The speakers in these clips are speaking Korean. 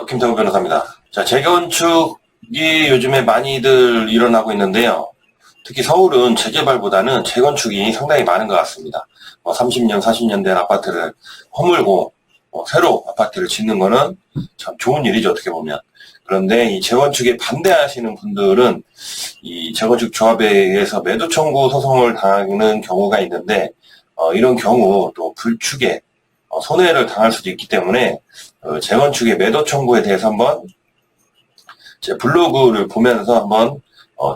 김태우 변호사입니다. 자, 재건축이 요즘에 많이들 일어나고 있는데요. 특히 서울은 재개발보다는 재건축이 상당히 많은 것 같습니다. 30년, 40년 된 아파트를 허물고 새로 아파트를 짓는 거는 참 좋은 일이죠, 어떻게 보면. 그런데 이 재건축에 반대하시는 분들은 이 재건축 조합에 의해서 매도 청구 소송을 당하는 경우가 있는데, 이런 경우 또 불축에 손해를 당할 수도 있기 때문에 재건축의 매도 청구에 대해서 한번 제 블로그를 보면서 한번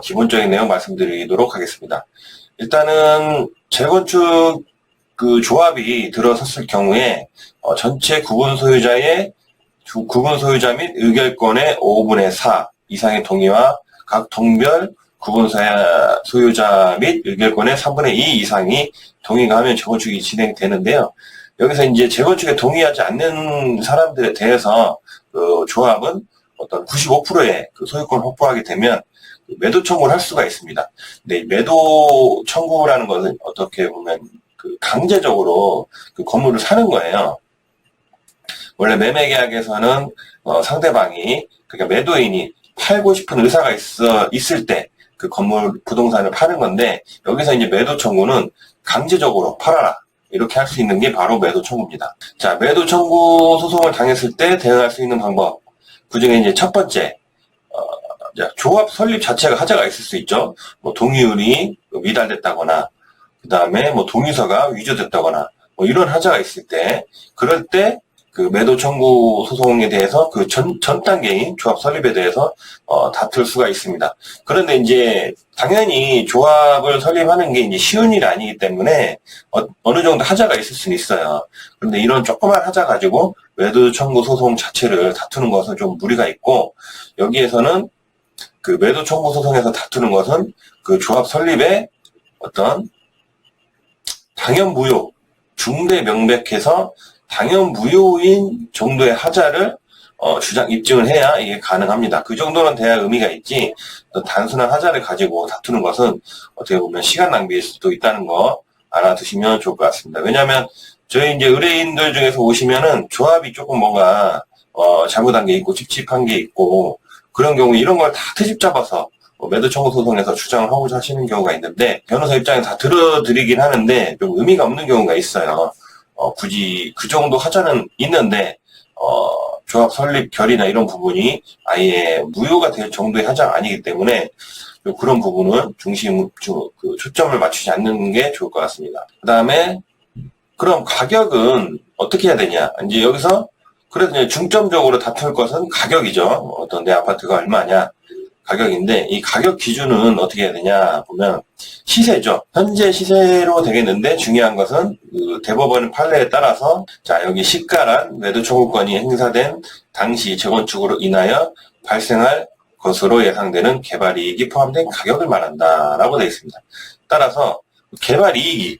기본적인 내용 말씀드리도록 하겠습니다. 일단은 재건축 그 조합이 들어섰을 경우에 전체 구분 소유자 및 의결권의 5분의 4 이상의 동의와 각 동별 구분 소유자 및 의결권의 3분의 2 이상이 동의가 하면 재건축이 진행되는데요. 여기서 이제 재건축에 동의하지 않는 사람들에 대해서 그 조합은 어떤 95%의 그 소유권을 확보하게 되면 매도 청구를 할 수가 있습니다. 근데 매도 청구라는 것은 어떻게 보면 그 강제적으로 그 건물을 사는 거예요. 원래 매매 계약에서는 상대방이 그러니까 매도인이 팔고 싶은 의사가 있을 때 그 건물 부동산을 파는 건데, 여기서 이제 매도 청구는 강제적으로 팔아라 이렇게 할 수 있는 게 바로 매도 청구입니다. 자, 매도 청구 소송을 당했을 때 대응할 수 있는 방법. 그 중에 이제 첫 번째, 조합 설립 자체가 하자가 있을 수 있죠. 동의율이 미달됐다거나, 그 다음에 동의서가 위조됐다거나, 이런 하자가 있을 때, 그럴 때 그 매도 청구 소송에 대해서 그 전 단계인 조합 설립에 대해서 다툴 수가 있습니다. 그런데 이제 당연히 조합을 설립하는 게 이제 쉬운 일이 아니기 때문에 어느 정도 하자가 있을 수는 있어요. 그런데 이런 조그만 하자 가지고 매도 청구 소송 자체를 다투는 것은 좀 무리가 있고, 여기에서는 그 매도 청구 소송에서 다투는 것은 그 조합 설립의 어떤 당연 무효, 중대 명백해서 당연 무효인 정도의 하자를 입증을 해야 이게 가능합니다. 그 정도는 돼야 의미가 있지, 단순한 하자를 가지고 다투는 것은 어떻게 보면 시간 낭비일 수도 있다는 거 알아두시면 좋을 것 같습니다. 왜냐하면 저희 이제 의뢰인들 중에서 오시면은 조합이 조금 뭔가 잘못한 게 있고 찝찝한 게 있고, 그런 경우 이런 걸 다 트집 잡아서 매도 청구 소송에서 주장을 하고자 하시는 경우가 있는데, 변호사 입장에서 다 들어드리긴 하는데 좀 의미가 없는 경우가 있어요. 굳이 그 정도 하자는 있는데 조합 설립 결의나 이런 부분이 아예 무효가 될 정도의 하자가 아니기 때문에 그런 부분은 초점을 맞추지 않는 게 좋을 것 같습니다. 그 다음에 그럼 가격은 어떻게 해야 되냐? 이제 여기서 그래도 이제 중점적으로 다툴 것은 가격이죠. 어떤 내 아파트가 얼마냐? 가격인데, 이 가격 기준은 어떻게 해야 되냐 보면 시세죠. 현재 시세로 되겠는데, 중요한 것은 그 대법원 판례에 따라서 자, 여기 시가란 매도 청구권이 행사된 당시 재건축으로 인하여 발생할 것으로 예상되는 개발이익이 포함된 가격을 말한다라고 되어 있습니다. 따라서 개발이익이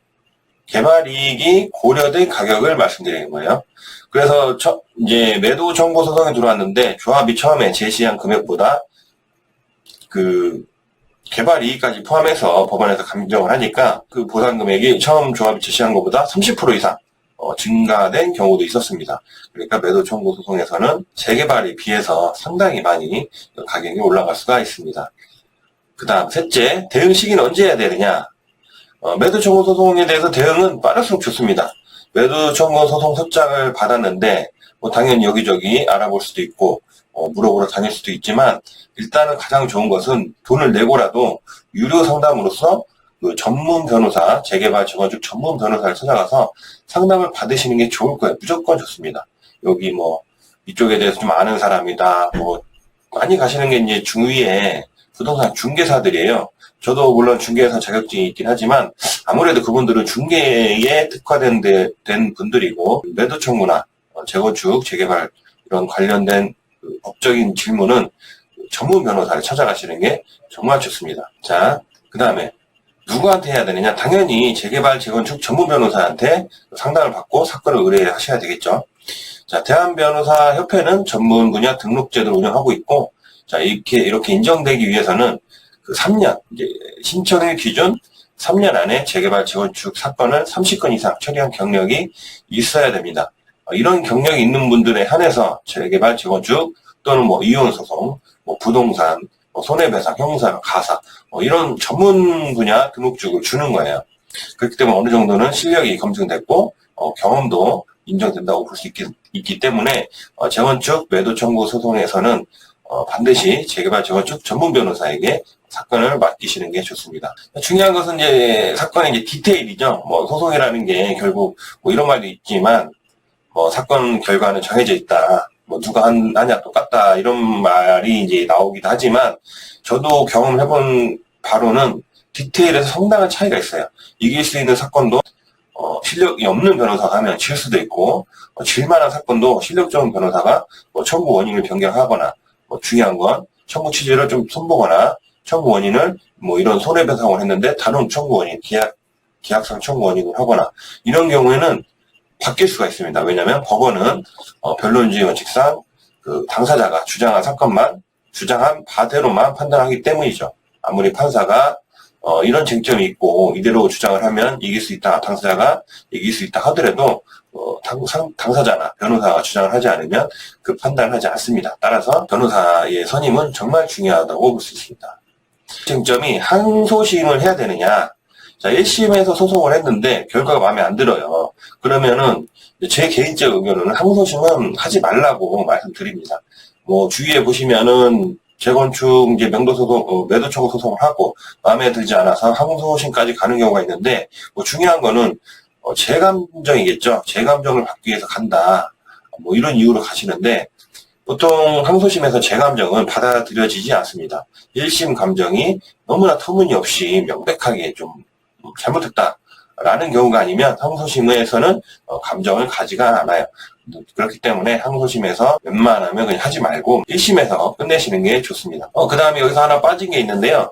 고려된 가격을 말씀드리는 거예요. 그래서 이제 매도 청구 소송이 들어왔는데, 조합이 처음에 제시한 금액보다 그 개발 이익까지 포함해서 법원에서 감정을 하니까 그 보상 금액이 처음 조합이 제시한 것보다 30% 이상 증가된 경우도 있었습니다. 그러니까 매도 청구 소송에서는 재개발에 비해서 상당히 많이 가격이 올라갈 수가 있습니다. 그 다음 셋째, 대응 시기는 언제 해야 되느냐? 매도 청구 소송에 대해서 대응은 빠를수록 좋습니다. 매도 청구 소송 소장을 받았는데 당연히 여기저기 알아볼 수도 있고 물어보러 다닐 수도 있지만, 일단은 가장 좋은 것은 돈을 내고라도 유료 상담으로서 그 전문 변호사, 재개발 재건축 전문 변호사를 찾아가서 상담을 받으시는 게 좋을 거예요. 무조건 좋습니다. 여기 이쪽에 대해서 좀 아는 사람이다. 많이 가시는 게 이제 중위에 부동산 중개사들이에요. 저도 물론 중개사 자격증이 있긴 하지만 아무래도 그분들은 중개에 특화된 분들이고, 매도 청구나 재건축, 재개발 이런 관련된 법적인 질문은 전문 변호사를 찾아가시는 게 정말 좋습니다. 자, 그 다음에 누구한테 해야 되느냐? 당연히 재개발, 재건축 전문 변호사한테 상담을 받고 사건을 의뢰하셔야 되겠죠. 자, 대한변호사협회는 전문 분야 등록제도를 운영하고 있고, 자, 이렇게 인정되기 위해서는 그 3년, 이제 신청일 기준 3년 안에 재개발, 재건축 사건을 30건 이상 처리한 경력이 있어야 됩니다. 이런 경력이 있는 분들에 한해서 재개발, 재건축 또는 뭐 이혼소송, 뭐 부동산, 뭐 손해배상, 형사, 가사 이런 전문 분야 등록증을 주는 거예요. 그렇기 때문에 어느 정도는 실력이 검증됐고 경험도 인정된다고 볼 수 있기 때문에 재건축 매도 청구 소송에서는 반드시 재개발 재건축 전문 변호사에게 사건을 맡기시는 게 좋습니다. 중요한 것은 이제 사건의 이제 디테일이죠. 뭐 소송이라는 게 결국 뭐 이런 말도 있지만 사건 결과는 정해져 있다. 뭐 누가 하냐 똑같다 이런 말이 이제 나오기도 하지만 저도 경험해본 바로는 디테일에서 상당한 차이가 있어요. 이길 수 있는 사건도 실력이 없는 변호사가 하면 질 수도 있고 질만한 사건도 실력 좋은 변호사가 청구 원인을 변경하거나 중요한 건 청구 취지를 좀 손보거나 청구 원인을 이런 손해배상을 했는데 다른 청구 원인, 계약상 청구 원인을 하거나 이런 경우에는 바뀔 수가 있습니다. 왜냐하면 법원은 변론주의 원칙상 그 당사자가 주장한 바대로만 판단하기 때문이죠. 아무리 판사가 이런 쟁점이 있고 이대로 주장을 하면 이길 수 있다, 당사자가 이길 수 있다 하더라도 당사자나 변호사가 주장을 하지 않으면 그 판단을 하지 않습니다. 따라서 변호사의 선임은 정말 중요하다고 볼 수 있습니다. 쟁점이 항소심을 해야 되느냐. 자, 1심에서 소송을 했는데 결과가 마음에 안 들어요. 그러면은 제 개인적 의견은 항소심은 하지 말라고 말씀드립니다. 주위에 보시면은 재건축 이제 명도소송, 매도 청구 소송을 하고 마음에 들지 않아서 항소심까지 가는 경우가 있는데 중요한 거는 제 감정이겠죠. 제 감정을 받기 위해서 간다. 이런 이유로 가시는데 보통 항소심에서 제 감정은 받아들여지지 않습니다. 1심 감정이 너무나 터무니없이 명백하게 좀 잘못했다라는 경우가 아니면 항소심에서는 감정을 가지가 않아요. 그렇기 때문에 항소심에서 웬만하면 그냥 하지 말고 1심에서 끝내시는 게 좋습니다. 그 다음에 여기서 하나 빠진 게 있는데요.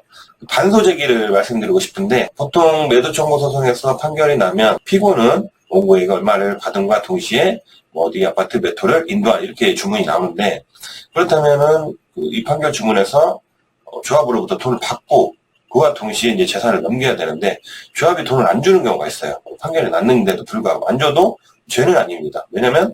반소제기를 말씀드리고 싶은데 보통 매도 청구 소송에서 판결이 나면 피고는 원고액 얼마를 받은과 동시에 어디 아파트 몇 호를 인도할 이렇게 주문이 나오는데 그렇다면은 이 판결 주문에서 조합으로부터 돈을 받고 그와 동시에 이제 재산을 넘겨야 되는데 조합이 돈을 안 주는 경우가 있어요. 판결이 났는데도 불구하고 안 줘도 죄는 아닙니다. 왜냐면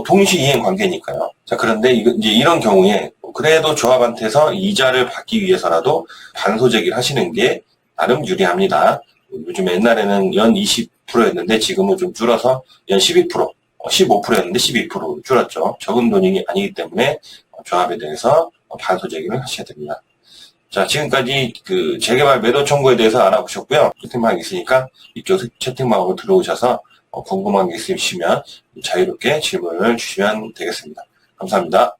동시 이행 관계니까요. 자, 그런데 이제 이런 경우에 그래도 조합한테서 이자를 받기 위해서라도 반소제기를 하시는 게 나름 유리합니다. 요즘 옛날에는 연 20%였는데 지금은 좀 줄어서 연 12%, 15%였는데 12%로 줄었죠. 적은 돈이 아니기 때문에 조합에 대해서 반소제기를 하셔야 됩니다. 자, 지금까지 그 재개발 매도 청구에 대해서 알아보셨고요. 채팅방이 있으니까 이쪽 채팅방으로 들어오셔서 궁금한 게 있으시면 자유롭게 질문을 주시면 되겠습니다. 감사합니다.